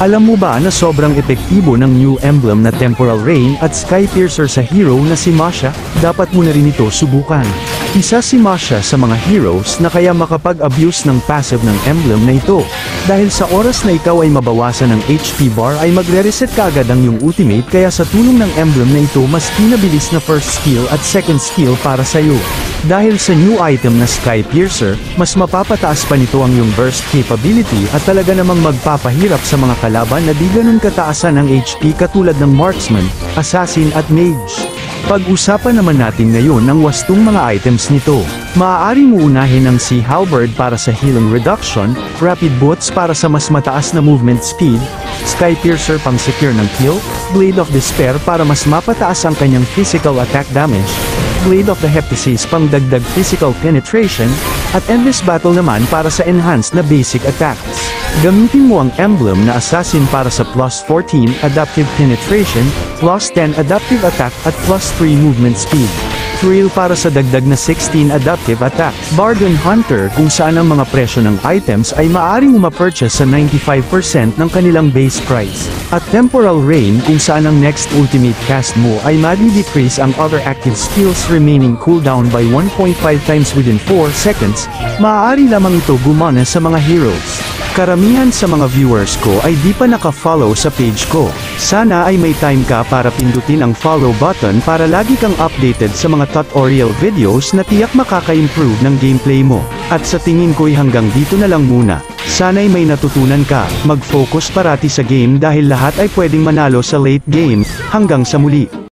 Alam mo ba na sobrang epektibo ng new emblem na Temporal Rain at Sky Piercer sa hero na si Masha? Dapat mo na rin ito subukan. Isa si Masha sa mga heroes na kaya makapag-abuse ng passive ng emblem na ito. Dahil sa oras na ikaw ay mabawasan ng HP bar ay magre-reset kaagad ang iyong ultimate, kaya sa tulong ng emblem na ito mas pinabilis na first skill at second skill para sa iyo. Dahil sa new item na Sky Piercer, mas mapapataas pa nito ang iyong burst capability at talaga namang magpapahirap sa mga kalaban na di ganun kataasan ang HP katulad ng Marksman, Assassin at Mage. Pag-usapan naman natin ngayon ang wastong mga items nito. Maaari mo unahin ang Sea Halberd para sa healing reduction, Rapid Boots para sa mas mataas na movement speed, Sky Piercer pang secure ng kill, Blade of Despair para mas mapataas ang kanyang physical attack damage, Blade of the Heptasis pang dagdag physical penetration, at Endless Battle naman para sa enhanced na basic attacks. Gamitin mo ang emblem na Assassin para sa plus 14 adaptive penetration, plus 10 adaptive attack at plus 3 movement speed. Thrill para sa dagdag na 16 adaptive attack. Bargain Hunter kung saan ang mga presyo ng items ay maaaring ma-purchase sa 95% ng kanilang base price. At Temporal Rain kung saan ang next ultimate cast mo ay madi-decrease ang other active skills remaining cooldown by 1.5 times within 4 seconds, maaari lamang ito gumana sa mga heroes. Karamihan sa mga viewers ko ay di pa naka-follow sa page ko. Sana ay may time ka para pindutin ang follow button para lagi kang updated sa mga tutorial videos na tiyak makaka-improve ng gameplay mo. At sa tingin ko'y hanggang dito na lang muna. Sana'y may natutunan ka, mag-focus parati sa game dahil lahat ay pwedeng manalo sa late game. Hanggang sa muli.